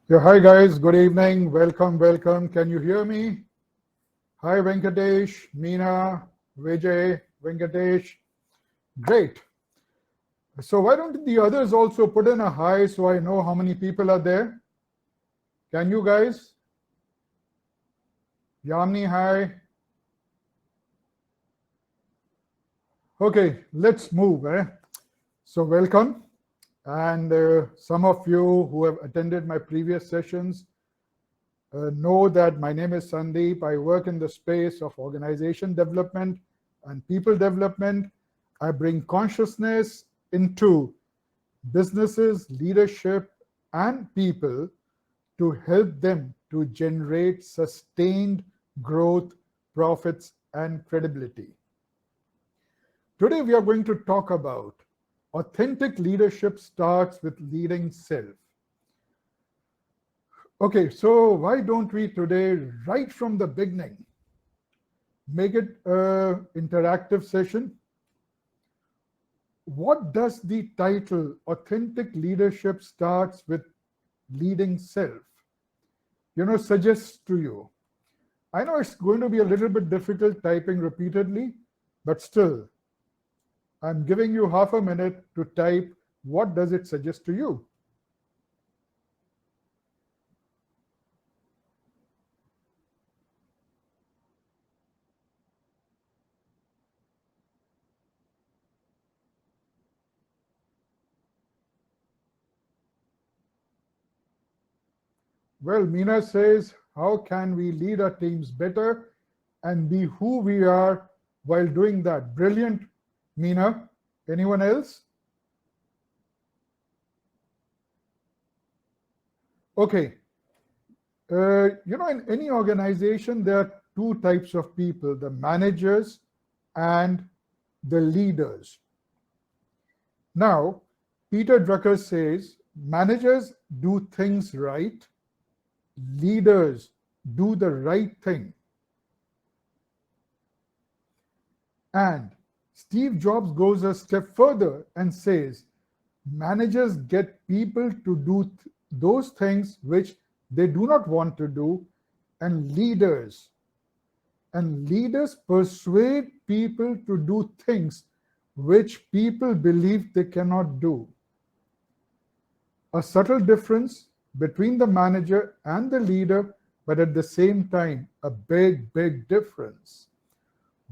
Yeah, hi guys, good evening. Welcome, welcome. Can you hear me? Hi Venkatesh, Meena, Vijay, Venkatesh. Great. So why don't the others also put in a hi so I know how many people are there? Can you guys? Yamni, hi. Okay, let's move. So welcome. And some of you who have attended my previous sessions know that my name is Sandeep. I work in the space of organization development and people development. I bring consciousness into businesses, leadership, and people to help them to generate sustained growth, profits, and credibility. Today, we are going to talk about authentic leadership starts with leading self. Okay, so why don't we today, right from the beginning, make it an interactive session? What does the title Authentic Leadership Starts with Leading Self, suggest to you? I know it's going to be a little bit difficult typing repeatedly, but still, I'm giving you half a minute to type what does it suggest to you? Well, Meena says, how can we lead our teams better and be who we are while doing that? Brilliant, Meena. Anyone else? Okay. In any organization, there are two types of people, the managers and the leaders. Now, Peter Drucker says managers do things right, leaders do the right thing. And Steve Jobs goes a step further and says managers get people to do those things which they do not want to do, and leaders persuade people to do things which people believe they cannot do. A subtle difference between the manager and the leader, but at the same time, a big, big difference.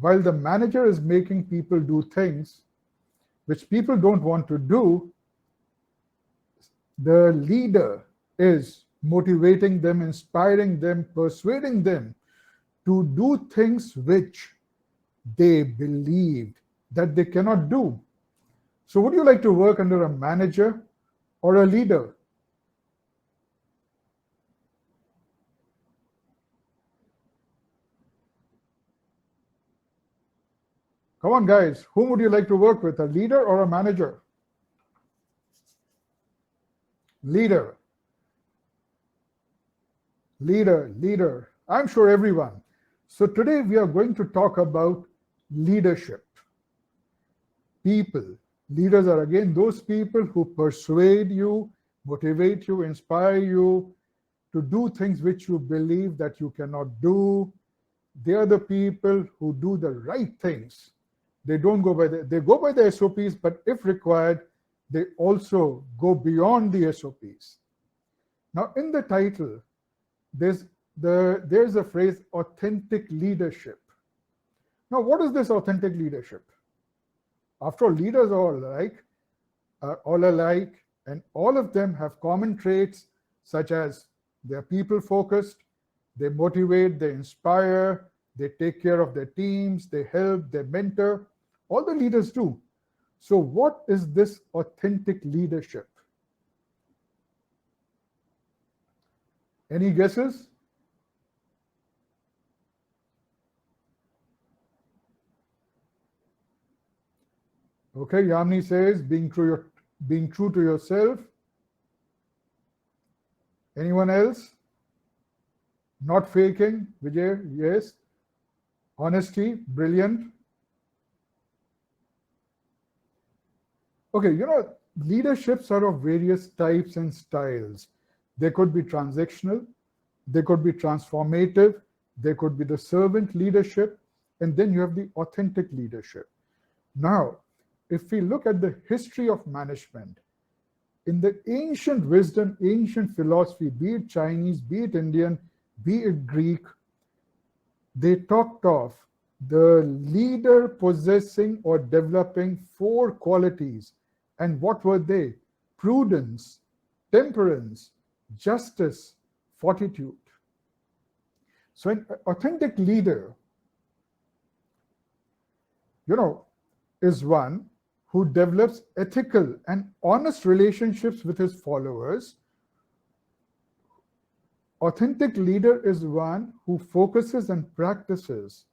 While the manager is making people do things which people don't want to do, the leader is motivating them, inspiring them, persuading them to do things which they believed that they cannot do. So, would you like to work under a manager or a leader? Come on, guys. Whom would you like to work with, a leader or a manager? Leader, leader. I'm sure everyone. So, today we are going to talk about leadership. People. Leaders are again those people who persuade you, motivate you, inspire you to do things which you believe that you cannot do. They are the people who do the right things. They don't go by they go by the SOPs, but if required, they also go beyond the SOPs. Now, in the title, there's there's a phrase authentic leadership. Now, what is this authentic leadership? After all, leaders are all alike, and all of them have common traits such as they're people focused, they motivate, they inspire, they take care of their teams, they help, they mentor. All the leaders do. So, what is this authentic leadership? Any guesses? Okay, Yamni says being true to yourself. Anyone else? Not faking, Vijay, yes. Honesty, brilliant. Okay, leaderships are of various types and styles. They could be transactional, they could be transformative, they could be the servant leadership, and then you have the authentic leadership. Now, if we look at the history of management, in the ancient wisdom, ancient philosophy, be it Chinese, be it Indian, be it Greek, they talked of the leader possessing or developing 4 qualities. And what were they? Prudence, temperance, justice, fortitude. So an authentic leader, is one who develops ethical and honest relationships with his followers. Authentic leader is one who focuses and practices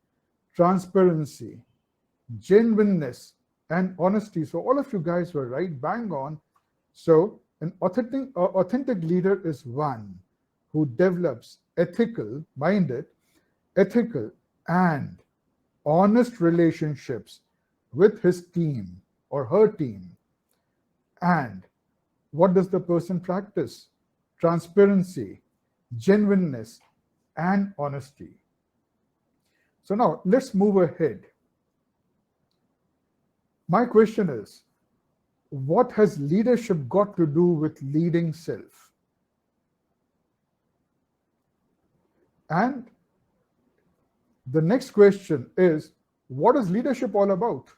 transparency, genuineness, and honesty. So all of you guys were right, bang on. So an authentic leader is one who develops ethical-minded, ethical and honest relationships with his team or her team. And what does the person practice? Transparency, genuineness, and honesty. So now let's move ahead. My question is, what has leadership got to do with leading self? And the next question is, what is leadership all about?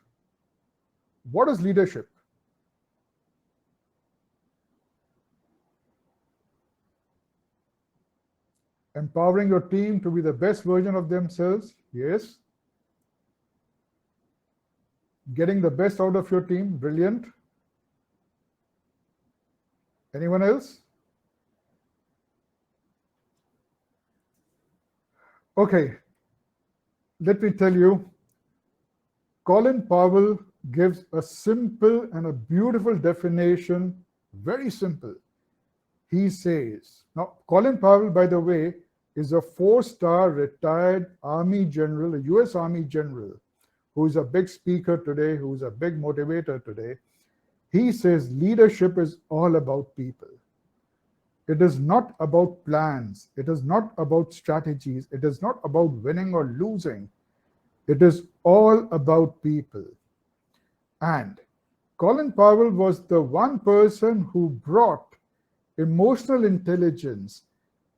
What is leadership? Empowering your team to be the best version of themselves? Yes. Getting the best out of your team? Brilliant. Anyone else? Okay, let me tell you, Colin Powell gives a simple and a beautiful definition, very simple. He says, now Colin Powell, by the way, is a 4-star retired Army general, a US Army general, who is a big speaker today, who is a big motivator today. He says leadership is all about people. It is not about plans. It is not about strategies. It is not about winning or losing. It is all about people. And Colin Powell was the one person who brought emotional intelligence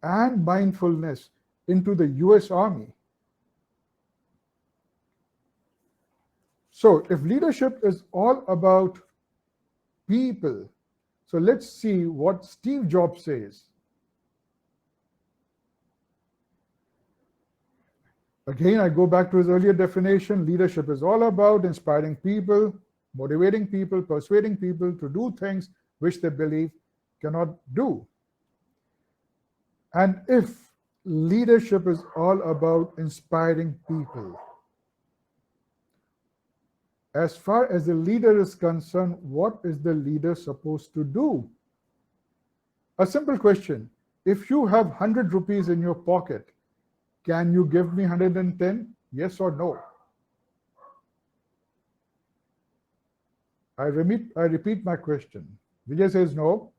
and mindfulness into the US Army. So if leadership is all about people, so let's see what Steve Jobs says. Again, I go back to his earlier definition. Leadership is all about inspiring people, motivating people, persuading people to do things which they believe cannot do. And if leadership is all about inspiring people, as far as the leader is concerned, what is the leader supposed to do? A simple question. If you have 100 rupees in your pocket, can you give me 110? Yes or no? I repeat my question. Vijay says no.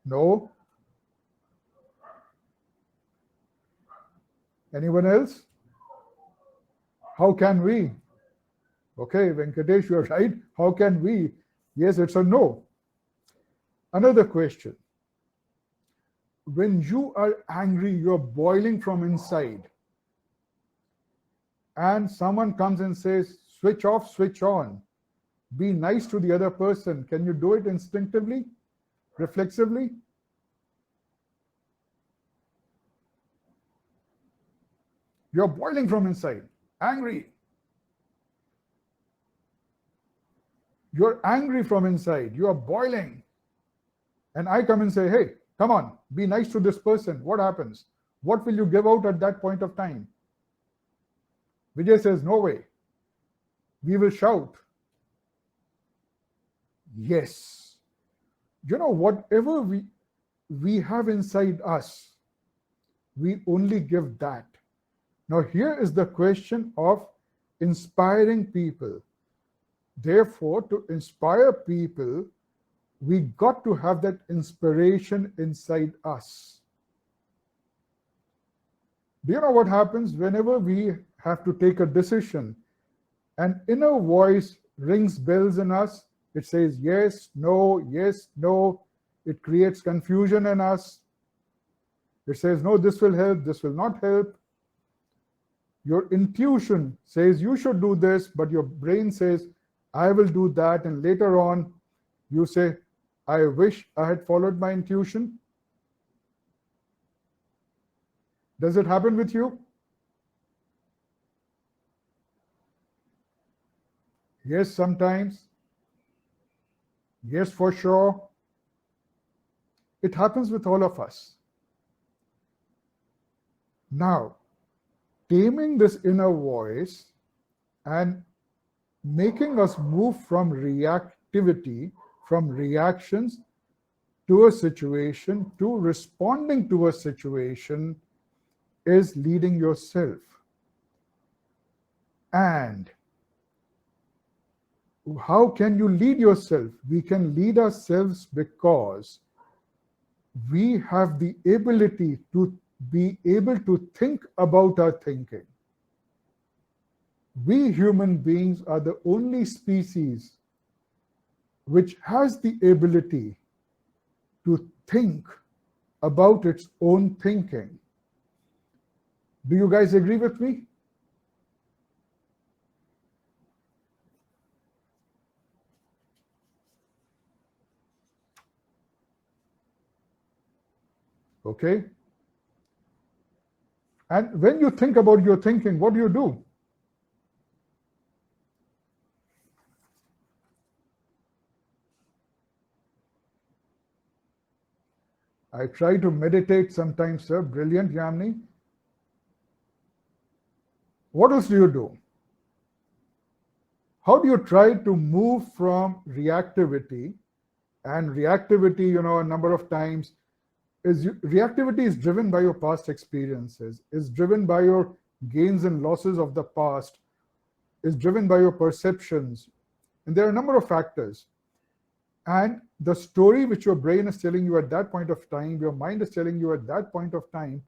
No. Anyone else? How can we? Okay, Venkatesh, you're right. How can we? Yes, it's a no. Another question. When you are angry, you're boiling from inside, and someone comes and says, switch off, switch on, be nice to the other person, can you do it instinctively, reflexively? You're boiling from inside, angry. You're angry from inside, you are boiling. And I come and say, hey, come on, be nice to this person. What happens? What will you give out at that point of time? Vijay says, no way. We will shout. Yes. You know, whatever we have inside us, we only give that. Now, here is the question of inspiring people. Therefore, to inspire people, we got to have that inspiration inside us. Do you know what happens whenever we have to take a decision? An inner voice rings bells in us. It says yes, no, yes, no. It creates confusion in us. It says, no, this will help, this will not help. Your intuition says you should do this, but your brain says, I will do that. And later on, you say, I wish I had followed my intuition. Does it happen with you? Yes, sometimes. Yes, for sure. It happens with all of us. Now, taming this inner voice and making us move from reactivity, from reactions to a situation, to responding to a situation, is leading yourself. And how can you lead yourself? We can lead ourselves because we have the ability to be able to think about our thinking. We human beings are the only species which has the ability to think about its own thinking. Do you guys agree with me? Okay? And when you think about your thinking, what do? I try to meditate sometimes, sir. Brilliant, Yamni. What else do you do? How do you try to move from reactivity? And reactivity, a number of times, reactivity is driven by your past experiences, is driven by your gains and losses of the past, is driven by your perceptions. And there are a number of factors. And the story which your brain is telling you at that point of time, your mind is telling you at that point of time,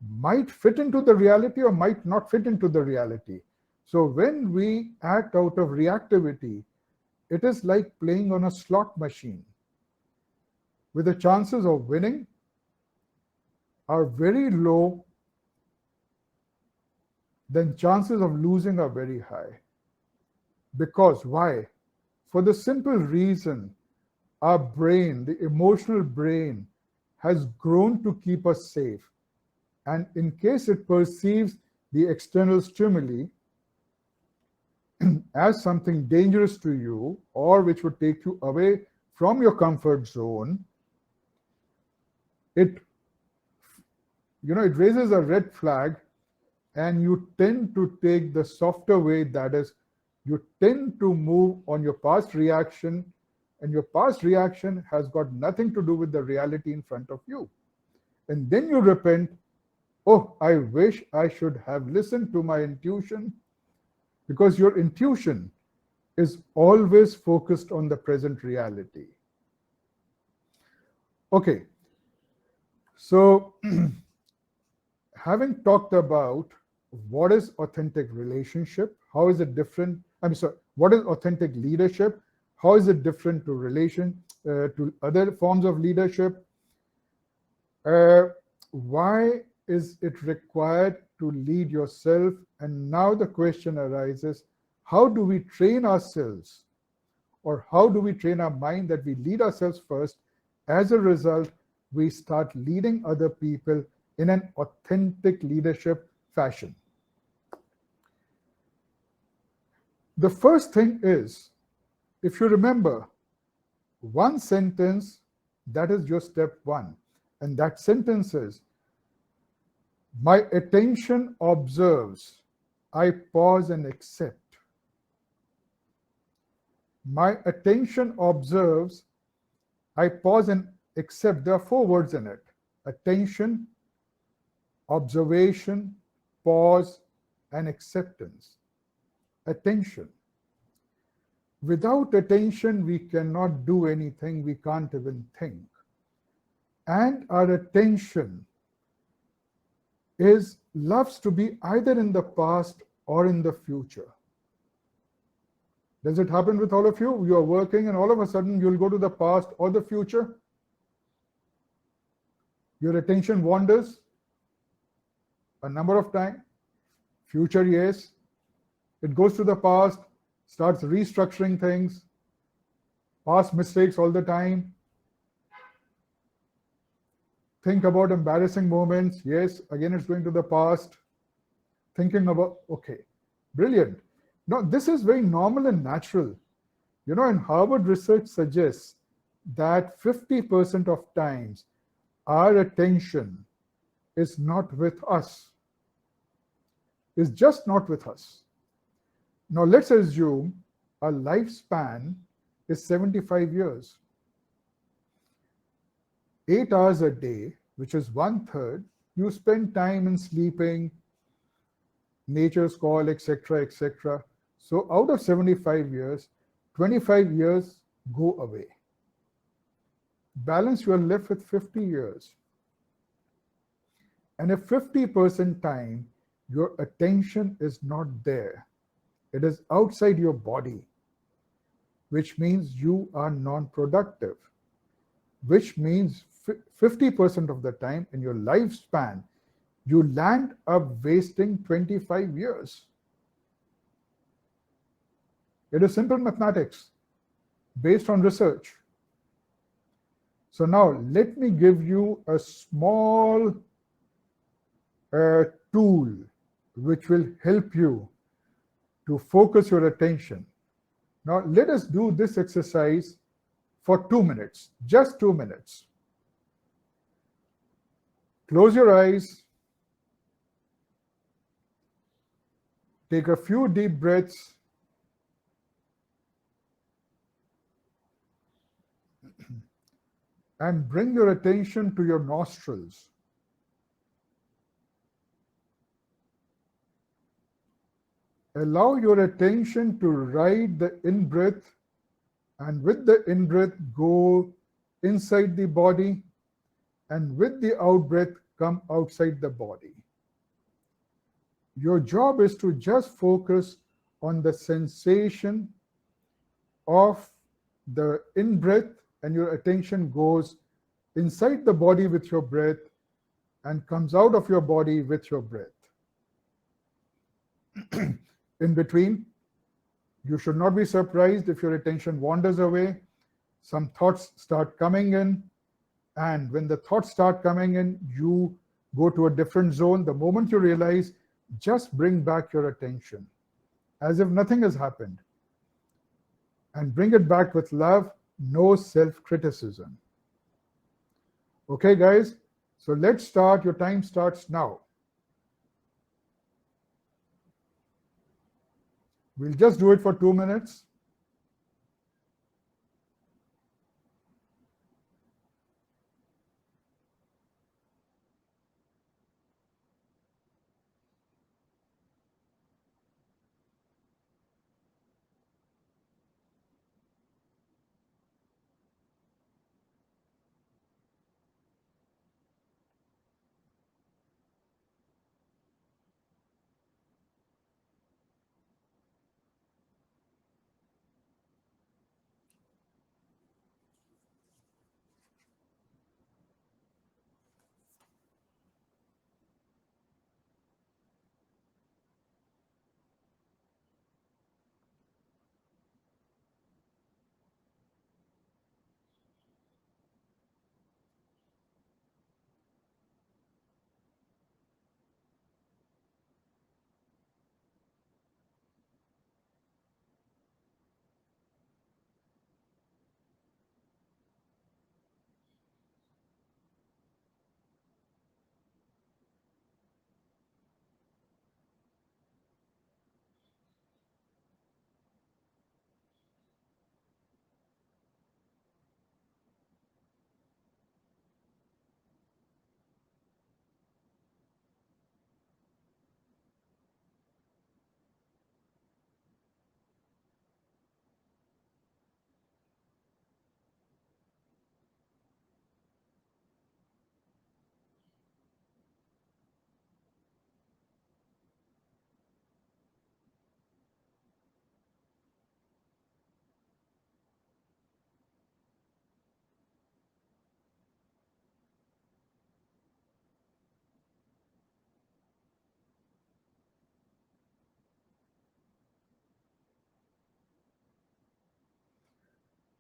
might fit into the reality or might not fit into the reality. So when we act out of reactivity, it is like playing on a slot machine, with the chances of winning are very low, then chances of losing are very high. Because why? For the simple reason, our brain, the emotional brain, has grown to keep us safe. And in case it perceives the external stimuli as something dangerous to you or which would take you away from your comfort zone, it raises a red flag, and you tend to take the softer way. That is, you tend to move on your past reaction, and your past reaction has got nothing to do with the reality in front of you. And then you repent, oh, I wish I should have listened to my intuition, because your intuition is always focused on the present reality. Okay, so having talked about what is authentic relationship, how is it different? What is authentic leadership? How is it different to other forms of leadership? Why is it required to lead yourself? And now the question arises, how do we train ourselves, or how do we train our mind that we lead ourselves first? As a result, we start leading other people in an authentic leadership fashion. The first thing is, if you remember, one sentence, that is your step one. And that sentence is, my attention observes, I pause and accept. My attention observes, I pause and accept. There are 4 words in it: attention, observation, pause, and acceptance. Attention. Without attention, we cannot do anything, we can't even think. And our attention is loves to be either in the past or in the future. Does it happen with all of you? You are working and all of a sudden you'll go to the past or the future. Your attention wanders a number of times. Future, yes. It goes to the past, starts restructuring things, past mistakes all the time. Think about embarrassing moments. Yes, again, it's going to the past. Thinking about, okay, brilliant. Now, this is very normal and natural. And Harvard research suggests that 50% of times our attention is not with us, is just not with us. Now, let's assume our lifespan is 75 years. 8 hours a day, which is 1/3, you spend time in sleeping, nature's call, etc., etc. So out of 75 years, 25 years go away. Balance, you are left with 50 years. And if 50% time, your attention is not there, it is outside your body, which means you are non-productive, which means 50% of the time in your lifespan, you land up wasting 25 years. It is simple mathematics based on research. So now let me give you a small tool which will help you to focus your attention. Now let us do this exercise for 2 minutes, just 2 minutes. Close your eyes. Take a few deep breaths. And bring your attention to your nostrils. Allow your attention to ride the in-breath, and with the in-breath go inside the body, and with the out-breath come outside the body. Your job is to just focus on the sensation of the in-breath, and your attention goes inside the body with your breath and comes out of your body with your breath. In between, you should not be surprised if your attention wanders away. Some thoughts start coming in, and when the thoughts start coming in, you go to a different zone. The moment you realize, just bring back your attention as if nothing has happened, and bring it back with love, no self-criticism. Okay, guys? So let's start. Your time starts now. We'll just do it for 2 minutes.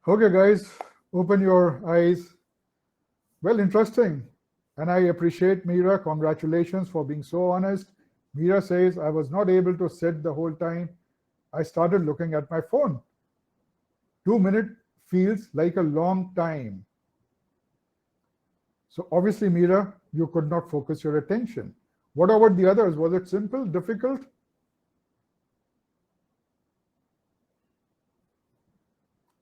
Okay, guys, open your eyes. Well, interesting. And I appreciate Meera. Congratulations for being so honest. Meera says, I was not able to sit the whole time. I started looking at my phone. 2 minutes feels like a long time. So obviously, Meera, you could not focus your attention. What about the others? Was it simple, difficult?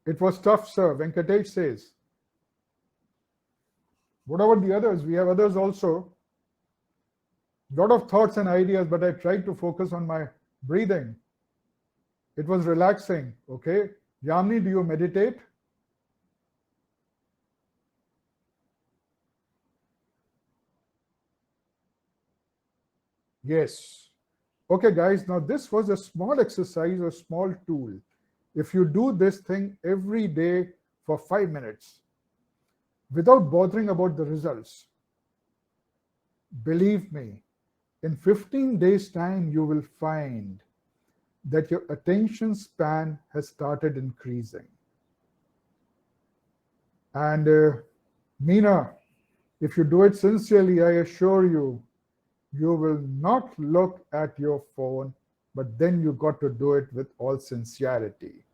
It was tough, sir, Venkatesh says. What about the others? We have others also. Lot of thoughts and ideas, but I tried to focus on my breathing. It was relaxing, okay? Yamini, do you meditate? Yes. Okay, guys, now this was a small exercise, a small tool. If you do this thing every day for 5 minutes without bothering about the results, believe me, in 15 days' time, you will find that your attention span has started increasing. And Meena, if you do it sincerely, I assure you, you will not look at your phone, but then you got to do it with all sincerity.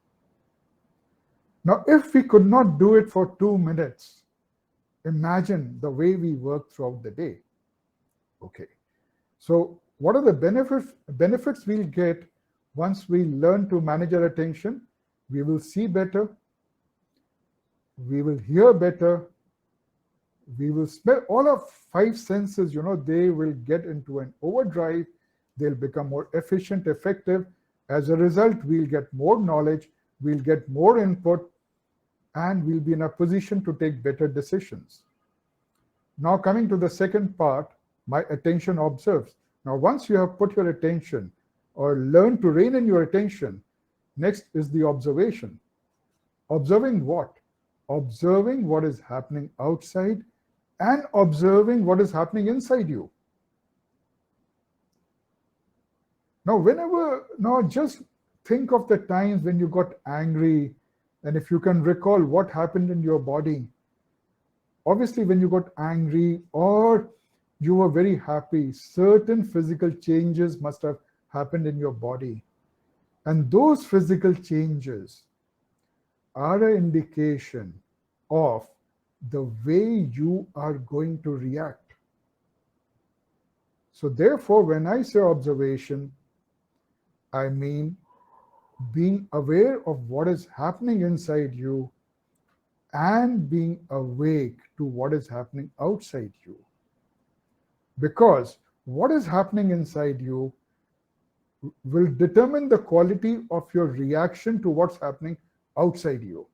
Now, if we could not do it for 2 minutes, imagine the way we work throughout the day. Okay. So what are the benefits we'll get once we learn to manage our attention? We will see better, we will hear better, we will smell. All of five senses, they will get into an overdrive. They'll become more efficient, effective. As a result, we'll get more knowledge, we'll get more input, and we'll be in a position to take better decisions. Now, coming to the second part, my attention observes. Now, once you have put your attention or learn to rein in your attention, next is the observation. Observing what? Observing what is happening outside and observing what is happening inside you. Now, just think of the times when you got angry, and if you can recall what happened in your body. Obviously, when you got angry or you were very happy, certain physical changes must have happened in your body. And those physical changes are an indication of the way you are going to react. So therefore, when I say observation, I mean being aware of what is happening inside you and being awake to what is happening outside you. Because what is happening inside you will determine the quality of your reaction to what's happening outside you.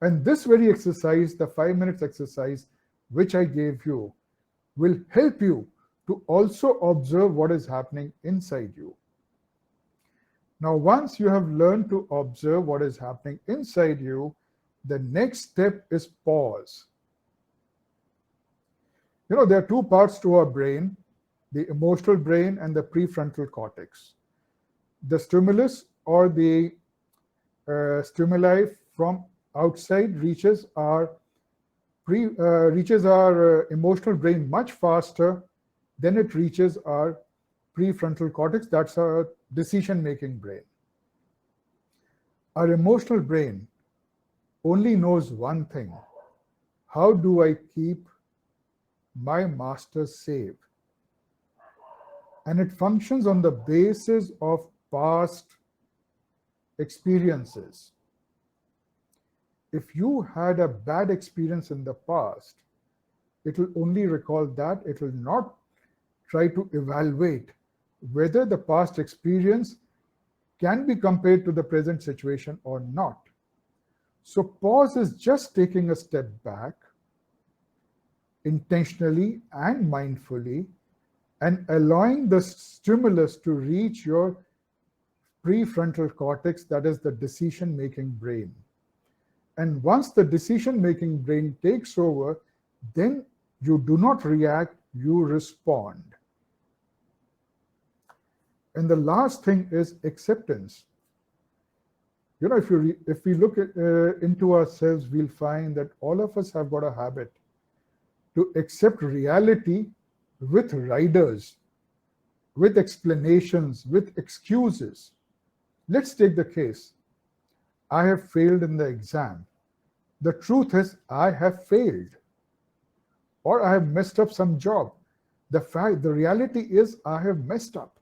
And this very exercise, the 5 minutes exercise, which I gave you, will help you to also observe what is happening inside you. Now, once you have learned to observe what is happening inside you, the next step is pause. There are two parts to our brain, the emotional brain and the prefrontal cortex. The stimulus or the stimuli from outside reaches our emotional brain much faster than it reaches our prefrontal cortex. That's our decision-making brain. Our emotional brain only knows one thing: how do I keep my master safe? And it functions on the basis of past experiences. If you had a bad experience in the past, it will only recall that. It will not try to evaluate whether the past experience can be compared to the present situation or not. So pause is just taking a step back, intentionally and mindfully, and allowing the stimulus to reach your prefrontal cortex, that is the decision-making brain. And once the decision-making brain takes over, then you do not react, you respond. And the last thing is acceptance. You know, if we look into ourselves, we'll find that all of us have got a habit to accept reality with riders, with explanations, with excuses. Let's take the case. I have failed in the exam. The truth is, I have failed, or I have messed up some job. The reality is, I have messed up.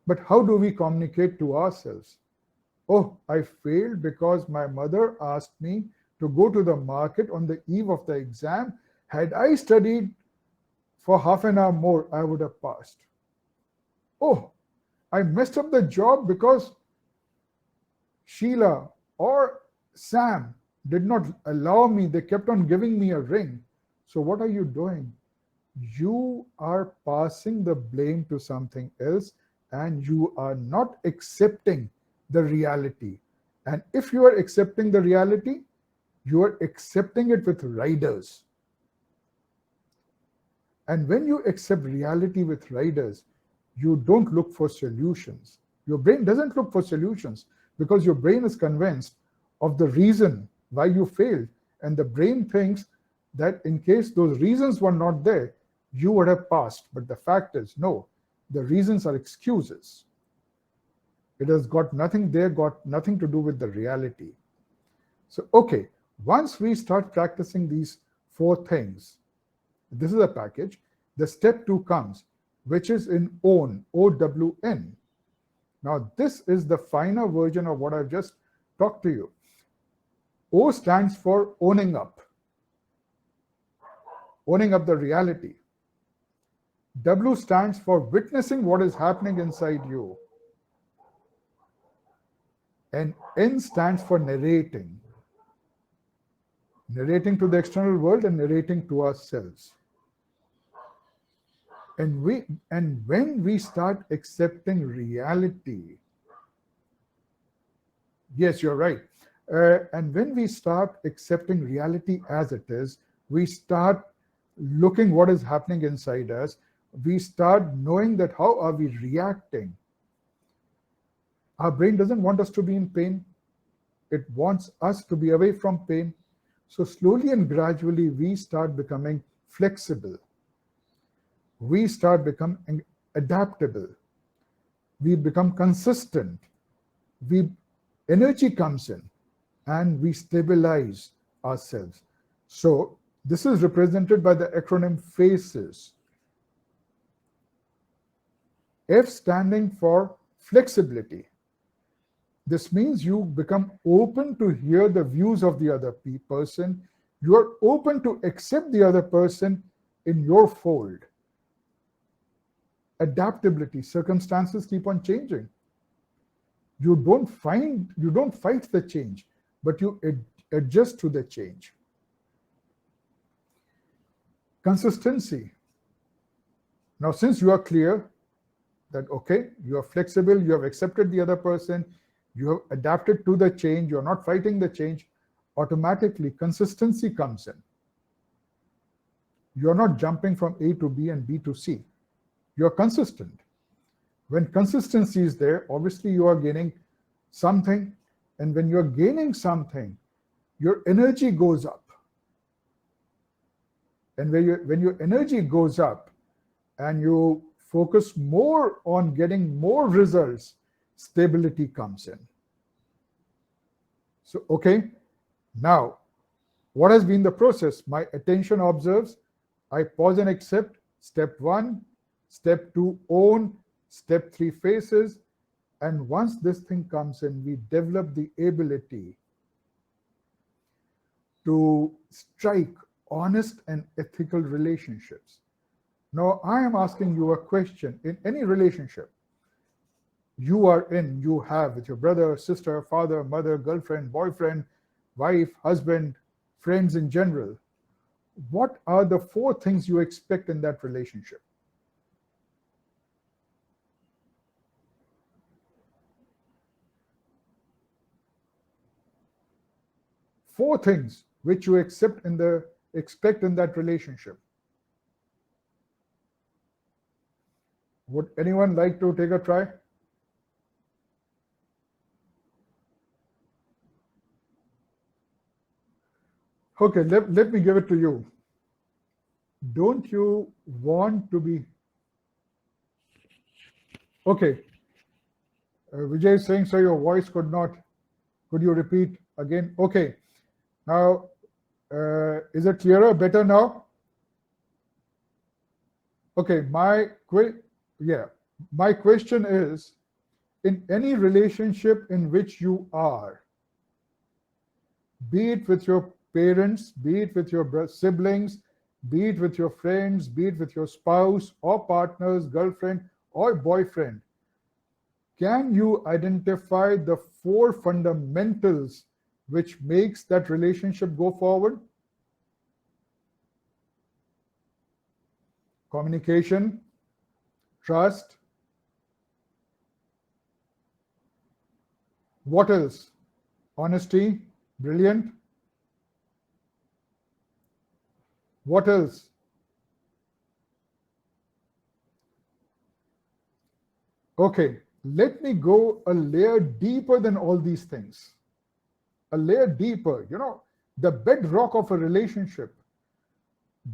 But how do we communicate to ourselves? Oh, I failed because my mother asked me to go to the market on the eve of the exam. Had I studied for half an hour more, I would have passed. Oh, I messed up the job because Sheila or Sam did not allow me. They kept on giving me a ring. So, what are you doing? You are passing the blame to something else and you are not accepting the reality. And if you are accepting the reality, you are accepting it with riders. And when you accept reality with riders, you don't look for solutions. Your brain doesn't look for solutions because your brain is convinced of the reason why you failed. And the brain thinks that in case those reasons were not there, you would have passed. But the fact is, no, the reasons are excuses. It has got nothing there, got nothing to do with the reality. So, okay, once we start practicing these four things, this is a package. The step two comes, which is in OWN, OWN. Now, this is the finer version of what I've just talked to you. O stands for owning up the reality. W stands for witnessing what is happening inside you. And N stands for narrating to the external world and narrating to ourselves. And when we start accepting reality, yes, you're right. And when we start accepting reality as it is, we start looking what is happening inside us. We start knowing that how are we reacting. Our brain doesn't want us to be in pain. It wants us to be away from pain. So slowly and gradually, we start becoming flexible. We start becoming adaptable. We become consistent. Energy comes in and we stabilize ourselves. So this is represented by the acronym FACES. F standing for flexibility. This means you become open to hear the views of the other person. You are open to accept the other person in your fold. Adaptability. Circumstances keep on changing. You don't fight the change, but you adjust to the change. Consistency. Now, since you are clear that, okay, you are flexible, you have accepted the other person, you have adapted to the change, you're not fighting the change, automatically consistency comes in. You're not jumping from A to B and B to C. You're consistent. When consistency is there, obviously you are gaining something. And when you're gaining something, your energy goes up. And when your energy goes up and you focus more on getting more results, stability comes in. So, okay, now, what has been the process? My attention observes, I pause and accept, step one, step two, own, step three, FACES. And once this thing comes in, we develop the ability to strike honest and ethical relationships. Now, I am asking you a question. In any relationship you are in, you have with your brother, sister, father, mother, girlfriend, boyfriend, wife, husband, friends in general, what are the four things you expect in that relationship? Four things which you expect in that relationship. Would anyone like to take a try? Okay, let me give it to you. Don't you want to be... Okay, Vijay is saying, sir, your voice could not. Could you repeat again? Okay, now, is it clearer, better now? Okay, yeah, my question is, in any relationship in which you are, be it with your parents, be it with your siblings, be it with your friends, be it with your spouse or partners, girlfriend or boyfriend, can you identify the four fundamentals which makes that relationship go forward? Communication, trust, what else? Honesty, brilliant. What else? Okay, let me go a layer deeper than all these things. A layer deeper, the bedrock of a relationship.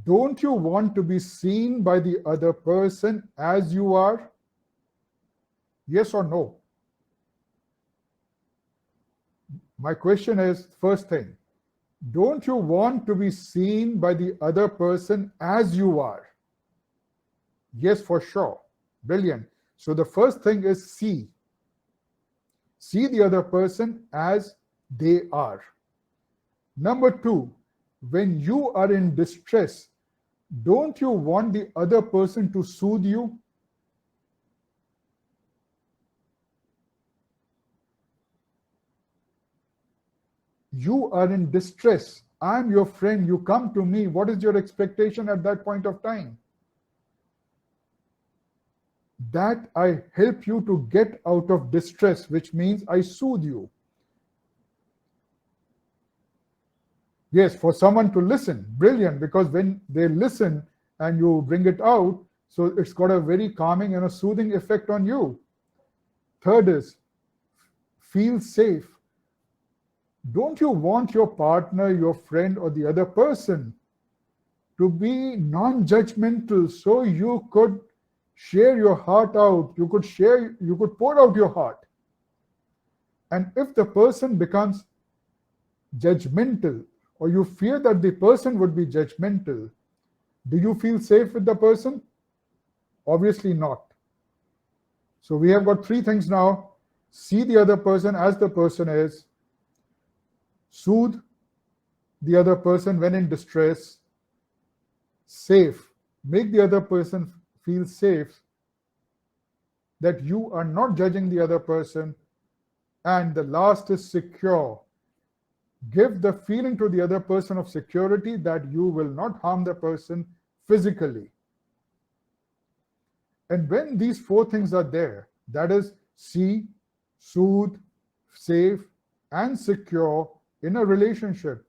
Don't you want to be seen by the other person as you are? Yes or no? My question is, first thing, don't you want to be seen by the other person as you are? Yes, for sure. Brilliant. So the first thing is see. See the other person as they are. Number two, when you are in distress, don't you want the other person to soothe you? You are in distress. I'm your friend. You come to me. What is your expectation at that point of time? That I help you to get out of distress, which means I soothe you. Yes, for someone to listen. Brilliant, because when they listen and you bring it out, so it's got a very calming and a soothing effect on you. Third is feel safe. Don't you want your partner, your friend, or the other person to be non-judgmental so you could share your heart out, you could pour out your heart? And if the person becomes judgmental, or you fear that the person would be judgmental, do you feel safe with the person? Obviously not. So we have got three things now. See the other person as the person is, soothe the other person when in distress, safe, make the other person feel safe that you are not judging the other person, and the last is secure. Give the feeling to the other person of security that you will not harm the person physically. And when these four things are there, that is see, soothe, safe, and secure in a relationship,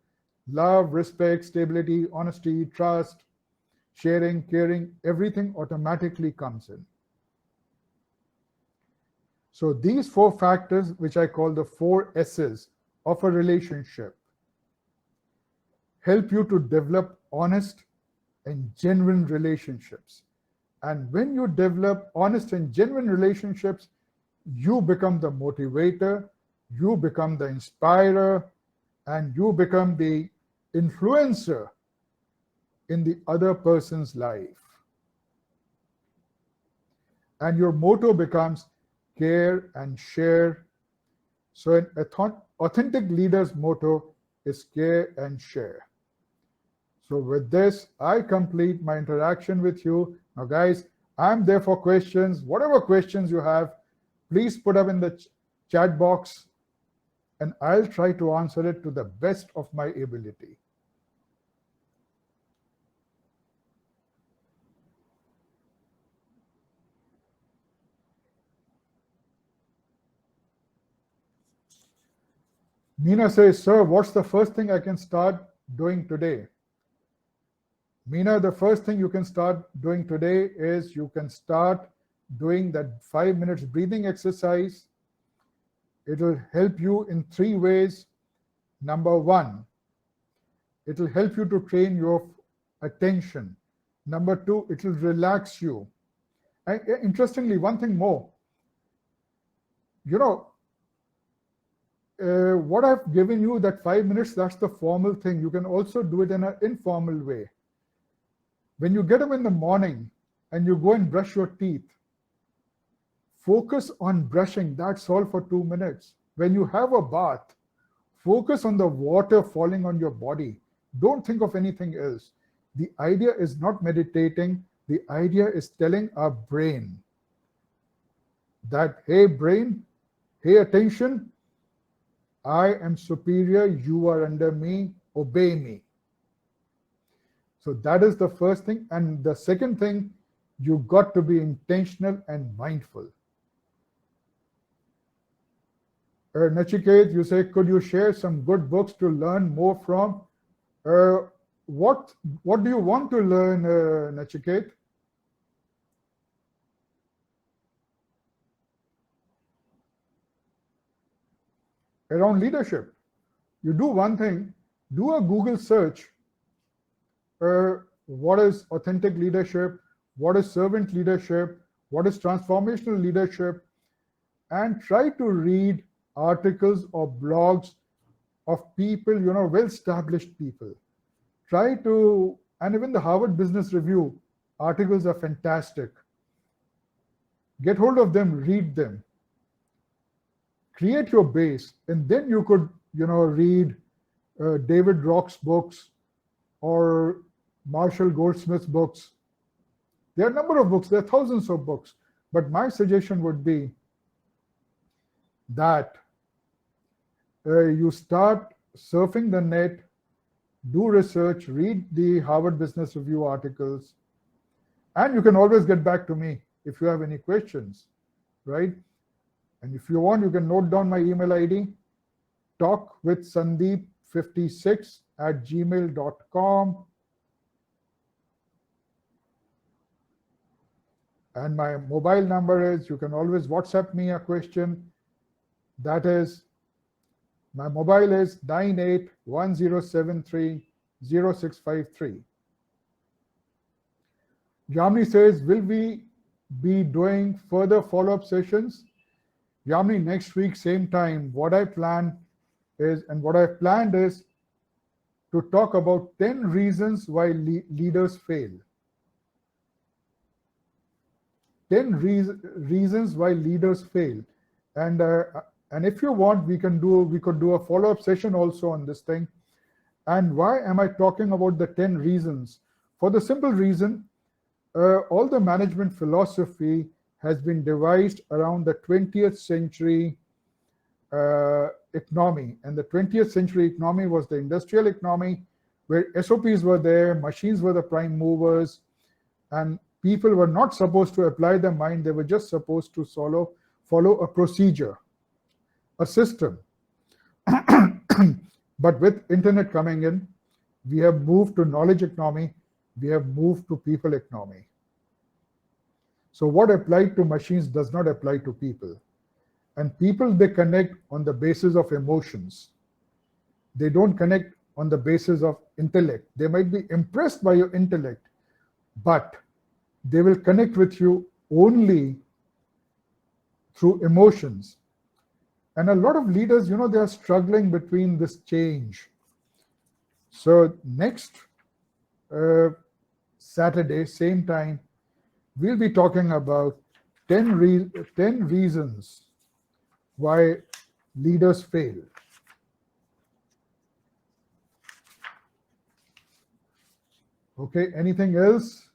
love, respect, stability, honesty, trust, sharing, caring, everything automatically comes in. So these four factors, which I call the four S's of a relationship, help you to develop honest and genuine relationships. And when you develop honest and genuine relationships, you become the motivator, you become the inspirer, and you become the influencer in the other person's life. And your motto becomes care and share. So an authentic leader's motto is care and share. So with this, I complete my interaction with you. Now guys, I'm there for questions. Whatever questions you have, please put up in the chat box, and I'll try to answer it to the best of my ability. Meena says, sir, what's the first thing I can start doing today? Meena, the first thing you can start doing today is you can start doing that 5 minutes breathing exercise. It will help you in three ways. Number one, It will help you to train your attention. Number two, it will relax you. And interestingly, one thing more, you know, what I've given you, that 5 minutes, that's the formal thing. You can also do it in an informal way. When you get up in the morning and you go and brush your teeth, focus on brushing. That's all for 2 minutes. When you have a bath, focus on the water falling on your body. Don't think of anything else. The idea is not meditating. The idea is telling our brain that, hey, brain, hey, attention, I am superior, you are under me, obey me. So that is the first thing. And the second thing, you got to be intentional and mindful. Nachiket, you say, could you share some good books to learn more from? What do you want to learn, Nachiket? Around leadership. You do one thing, do a Google search. What is authentic leadership? What is servant leadership? What is transformational leadership? And try to read articles or blogs of people, well-established people. Try to, and even the Harvard Business Review articles are fantastic. Get hold of them, read them. Create your base, and then you could, read David Rock's books or Marshall Goldsmith's books. There are a number of books, there are thousands of books. But my suggestion would be that you start surfing the net, do research, read the Harvard Business Review articles, and you can always get back to me if you have any questions, right? And if you want, you can note down my email ID, talkwithsandeep56@gmail.com. And my mobile number is, you can always WhatsApp me a question. That is, my mobile is 9810730653. Yamini says, will we be doing further follow-up sessions? Yamini, next week, same time, what I've planned is to talk about 10 reasons why leaders fail. 10 reasons why leaders fail. And if you want, we could do a follow-up session also on this thing. And why am I talking about the 10 reasons? For the simple reason, all the management philosophy has been devised around the 20th century economy. And the 20th century economy was the industrial economy, where SOPs were there, machines were the prime movers, and people were not supposed to apply their mind. They were just supposed to follow a procedure, a system. But with internet coming in, we have moved to knowledge economy, we have moved to people economy. So what applied to machines does not apply to people. And people, they connect on the basis of emotions. They don't connect on the basis of intellect. They might be impressed by your intellect, but they will connect with you only through emotions. And a lot of leaders, they are struggling between this change. So next Saturday, same time, we'll be talking about 10 reasons why leaders fail. Okay, anything else?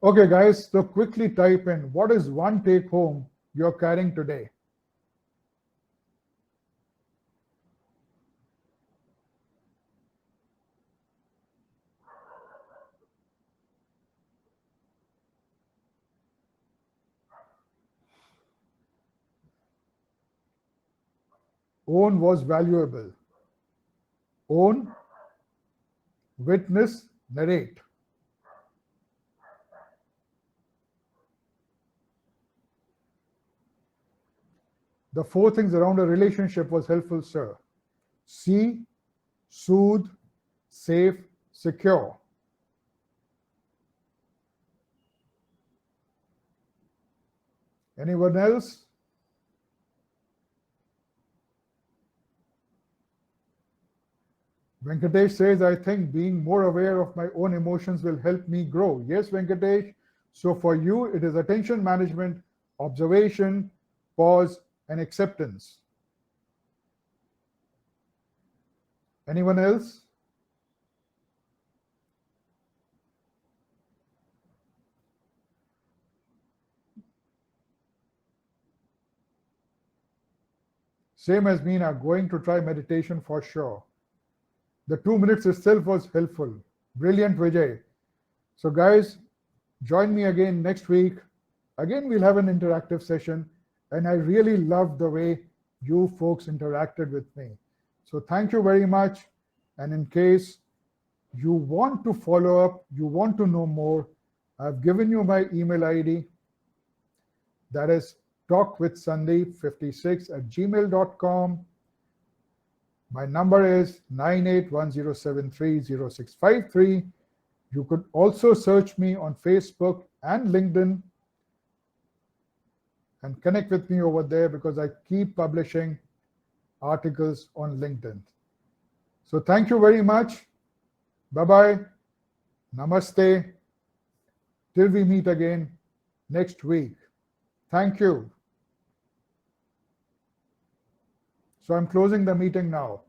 Okay, guys, so quickly type in, what is one take home you're carrying today? Own was valuable. Own, witness, narrate. The 4 things around a relationship was helpful, sir. See, soothe, safe, secure. Anyone else? Venkatesh says, I think being more aware of my own emotions will help me grow. Yes, Venkatesh. So for you, it is attention management, observation, pause, and acceptance. Anyone else? Same as me, I'm going to try meditation for sure. The 2 minutes itself was helpful. Brilliant, Vijay. So, guys, join me again next week. Again, we'll have an interactive session. And I really loved the way you folks interacted with me. So, thank you very much. And in case you want to follow up, you want to know more, I've given you my email ID. That is talkwithsandeep56@gmail.com. My number is 9810730653. You could also search me on Facebook and LinkedIn and connect with me over there because I keep publishing articles on LinkedIn. So thank you very much. Bye-bye. Namaste. Till we meet again next week. Thank you. So I'm closing the meeting now.